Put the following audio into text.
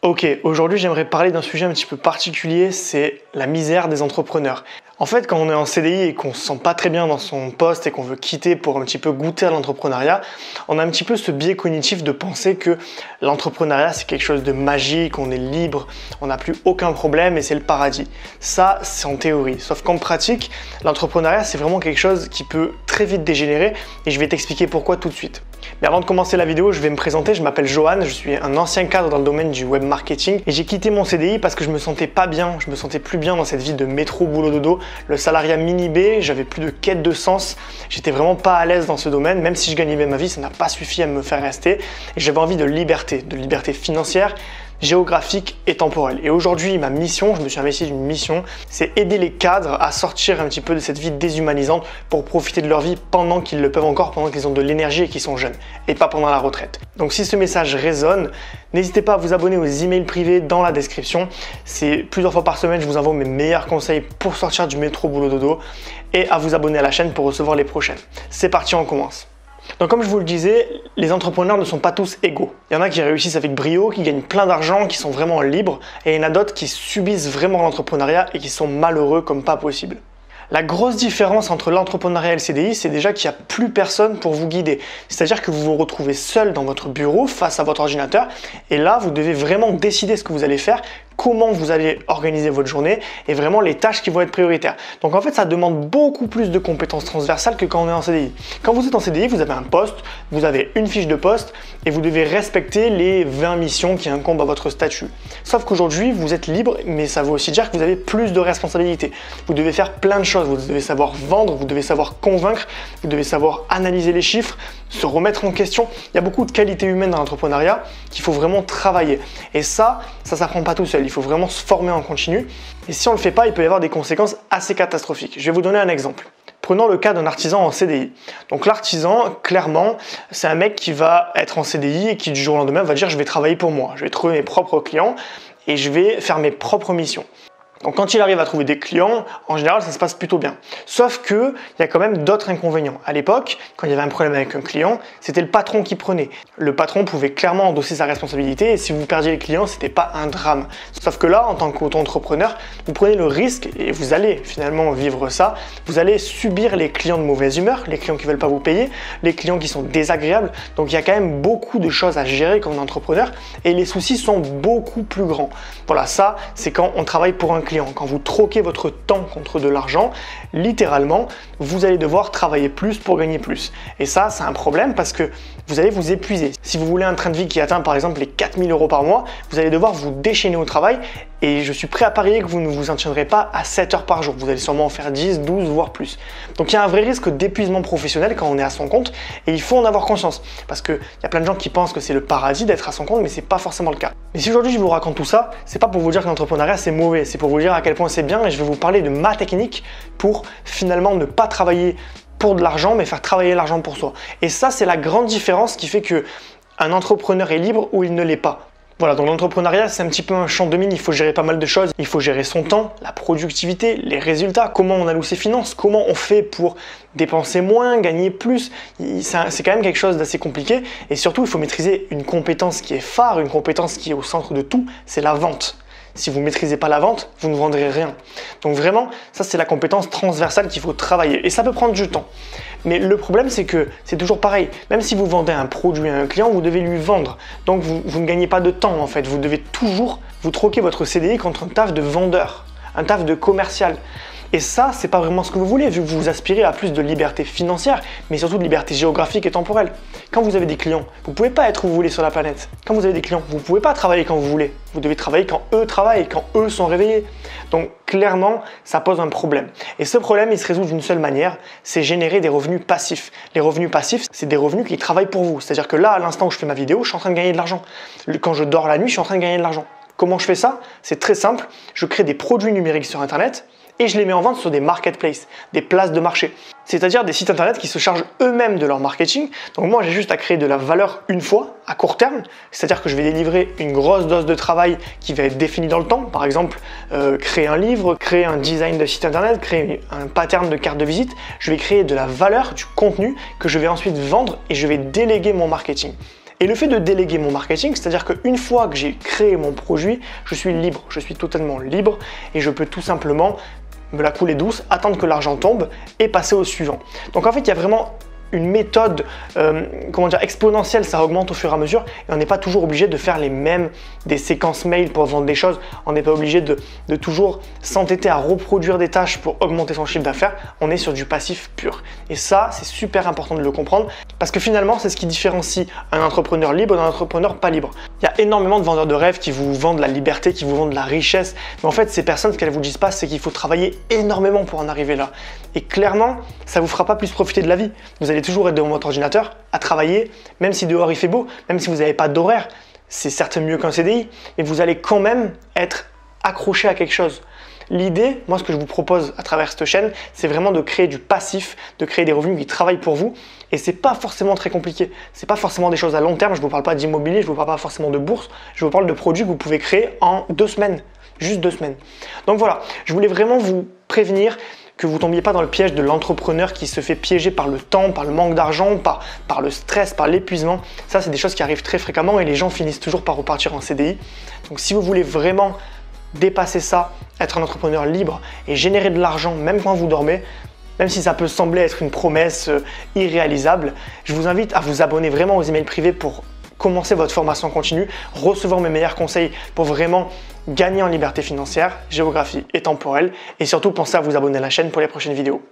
Ok, aujourd'hui j'aimerais parler d'un sujet un petit peu particulier, c'est la misère des entrepreneurs. En fait, quand on est en CDI et qu'on se sent pas très bien dans son poste et qu'on veut quitter pour un petit peu goûter à l'entrepreneuriat, on a un petit peu ce biais cognitif de penser que l'entrepreneuriat c'est quelque chose de magique, on est libre, on n'a plus aucun problème et c'est le paradis. Ça, c'est en théorie. Sauf qu'en pratique, l'entrepreneuriat c'est vraiment quelque chose qui peut très vite dégénérer et je vais t'expliquer pourquoi tout de suite. Mais avant de commencer la vidéo, je vais me présenter, je m'appelle Johan, je suis un ancien cadre dans le domaine du web marketing et j'ai quitté mon CDI parce que je me sentais pas bien, je me sentais plus bien dans cette vie de métro boulot dodo, le salariat mini-B, j'avais plus de quête de sens, j'étais vraiment pas à l'aise dans ce domaine, même si je gagnais bien ma vie, ça n'a pas suffi à me faire rester et j'avais envie de liberté financière, géographique et temporelle. Et aujourd'hui, ma mission, je me suis investi d'une mission, c'est aider les cadres à sortir un petit peu de cette vie déshumanisante pour profiter de leur vie pendant qu'ils le peuvent encore, pendant qu'ils ont de l'énergie et qu'ils sont jeunes, et pas pendant la retraite. Donc si ce message résonne, n'hésitez pas à vous abonner aux emails privés dans la description. C'est plusieurs fois par semaine, je vous envoie mes meilleurs conseils pour sortir du métro boulot dodo et à vous abonner à la chaîne pour recevoir les prochaines. C'est parti, on commence. Donc comme je vous le disais, les entrepreneurs ne sont pas tous égaux. Il y en a qui réussissent avec brio, qui gagnent plein d'argent, qui sont vraiment libres, et il y en a d'autres qui subissent vraiment l'entrepreneuriat et qui sont malheureux comme pas possible. La grosse différence entre l'entrepreneuriat et le CDI, c'est déjà qu'il n'y a plus personne pour vous guider. C'est-à-dire que vous vous retrouvez seul dans votre bureau face à votre ordinateur et là, vous devez vraiment décider ce que vous allez faire, comment vous allez organiser votre journée et vraiment les tâches qui vont être prioritaires. Donc en fait, ça demande beaucoup plus de compétences transversales que quand on est en CDI. Quand vous êtes en CDI, vous avez un poste, vous avez une fiche de poste et vous devez respecter les 20 missions qui incombent à votre statut. Sauf qu'aujourd'hui, vous êtes libre, mais ça veut aussi dire que vous avez plus de responsabilités. Vous devez faire plein de choses, vous devez savoir vendre, vous devez savoir convaincre, vous devez savoir analyser les chiffres, se remettre en question. Il y a beaucoup de qualités humaines dans l'entrepreneuriat qu'il faut vraiment travailler. Et ça s'apprend pas tout seul. Il faut vraiment se former en continu. Et si on ne le fait pas, il peut y avoir des conséquences assez catastrophiques. Je vais vous donner un exemple. Prenons le cas d'un artisan en CDI. Donc l'artisan, clairement, c'est un mec qui va être en CDI et qui du jour au lendemain va dire je vais travailler pour moi, je vais trouver mes propres clients et je vais faire mes propres missions. Donc quand il arrive à trouver des clients, en général ça se passe plutôt bien. Sauf qu'il y a quand même d'autres inconvénients. À l'époque, quand il y avait un problème avec un client, c'était le patron qui prenait. Le patron pouvait clairement endosser sa responsabilité et si vous perdiez les clients, c'était pas un drame. Sauf que là, en tant qu'auto-entrepreneur, vous prenez le risque et vous allez finalement vivre ça. Vous allez subir les clients de mauvaise humeur, les clients qui veulent pas vous payer, les clients qui sont désagréables. Donc il y a quand même beaucoup de choses à gérer comme entrepreneur et les soucis sont beaucoup plus grands. Voilà, ça c'est quand on travaille pour un client. Quand vous troquez votre temps contre de l'argent, littéralement, vous allez devoir travailler plus pour gagner plus. Et ça, c'est un problème parce que vous allez vous épuiser. Si vous voulez un train de vie qui atteint par exemple les 4000 € par mois, vous allez devoir vous déchaîner au travail et je suis prêt à parier que vous ne vous en tiendrez pas à 7 heures par jour. Vous allez sûrement en faire 10, 12, voire plus. Donc il y a un vrai risque d'épuisement professionnel quand on est à son compte et il faut en avoir conscience parce qu'il y a plein de gens qui pensent que c'est le paradis d'être à son compte, mais c'est pas forcément le cas. Mais si aujourd'hui je vous raconte tout ça, c'est pas pour vous dire que l'entrepreneuriat c'est mauvais, c'est pour vous dire à quel point c'est bien et je vais vous parler de ma technique pour finalement ne pas travailler pour de l'argent mais faire travailler l'argent pour soi. Et ça c'est la grande différence qui fait que un entrepreneur est libre ou il ne l'est pas. Voilà, donc l'entrepreneuriat, c'est un petit peu un champ de mine, il faut gérer pas mal de choses. Il faut gérer son temps, la productivité, les résultats, comment on alloue ses finances, comment on fait pour dépenser moins, gagner plus. C'est quand même quelque chose d'assez compliqué. Et surtout, il faut maîtriser une compétence qui est phare, une compétence qui est au centre de tout, c'est la vente. Si vous ne maîtrisez pas la vente, vous ne vendrez rien. Donc vraiment, ça c'est la compétence transversale qu'il faut travailler. Et ça peut prendre du temps. Mais le problème, c'est que c'est toujours pareil. Même si vous vendez un produit à un client, vous devez lui vendre. Donc vous ne gagnez pas de temps en fait. Vous devez toujours vous troquer votre CDI contre un taf de vendeur, un taf de commercial. Et ça, c'est pas vraiment ce que vous voulez, vu que vous aspirez à plus de liberté financière, mais surtout de liberté géographique et temporelle. Quand vous avez des clients, vous pouvez pas être où vous voulez sur la planète. Quand vous avez des clients, vous pouvez pas travailler quand vous voulez. Vous devez travailler quand eux travaillent, quand eux sont réveillés. Donc clairement, ça pose un problème. Et ce problème, il se résout d'une seule manière, c'est générer des revenus passifs. Les revenus passifs, c'est des revenus qui travaillent pour vous. C'est-à-dire que là, à l'instant où je fais ma vidéo, je suis en train de gagner de l'argent. Quand je dors la nuit, je suis en train de gagner de l'argent. Comment je fais ça? C'est très simple. Je crée des produits numériques sur Internet et je les mets en vente sur des marketplaces, des places de marché. C'est-à-dire des sites Internet qui se chargent eux-mêmes de leur marketing. Donc moi, j'ai juste à créer de la valeur une fois, à court terme. C'est-à-dire que je vais délivrer une grosse dose de travail qui va être définie dans le temps. Par exemple, créer un livre, créer un design de site Internet, créer un pattern de carte de visite. Je vais créer de la valeur, du contenu que je vais ensuite vendre et je vais déléguer mon marketing. Et le fait de déléguer mon marketing, c'est-à-dire qu'une fois que j'ai créé mon produit, je suis libre, je suis totalement libre et je peux tout simplement me la couler douce, attendre que l'argent tombe et passer au suivant. Donc en fait, il y a vraiment une méthode exponentielle, ça augmente au fur et à mesure et on n'est pas toujours obligé de faire des séquences mail pour vendre des choses, on n'est pas obligé de toujours s'entêter à reproduire des tâches pour augmenter son chiffre d'affaires, on est sur du passif pur. Et ça, c'est super important de le comprendre parce que finalement, c'est ce qui différencie un entrepreneur libre d'un entrepreneur pas libre. Il y a énormément de vendeurs de rêves qui vous vendent la liberté, qui vous vendent la richesse, mais en fait, ces personnes, ce qu'elles vous disent pas, c'est qu'il faut travailler énormément pour en arriver là. Et clairement, ça vous fera pas plus profiter de la vie. Vous allez toujours être devant votre ordinateur à travailler, même si dehors il fait beau, même si vous n'avez pas d'horaire, c'est certes mieux qu'un CDI, mais vous allez quand même être accroché à quelque chose. L'idée, moi ce que je vous propose à travers cette chaîne, c'est vraiment de créer du passif, de créer des revenus qui travaillent pour vous, et c'est pas forcément très compliqué. C'est pas forcément des choses à long terme, je vous parle pas d'immobilier, je vous parle pas forcément de bourse, je vous parle de produits que vous pouvez créer en 2 semaines, juste 2 semaines. Donc voilà, je voulais vraiment vous prévenir que vous ne tombiez pas dans le piège de l'entrepreneur qui se fait piéger par le temps, par le manque d'argent, par le stress, par l'épuisement. Ça, c'est des choses qui arrivent très fréquemment et les gens finissent toujours par repartir en CDI. Donc si vous voulez vraiment dépasser ça, être un entrepreneur libre et générer de l'argent même quand vous dormez, même si ça peut sembler être une promesse irréalisable, je vous invite à vous abonner vraiment aux emails privés pour commencer votre formation continue, recevoir mes meilleurs conseils pour vraiment gagner en liberté financière, géographie et temporelle et surtout pensez à vous abonner à la chaîne pour les prochaines vidéos.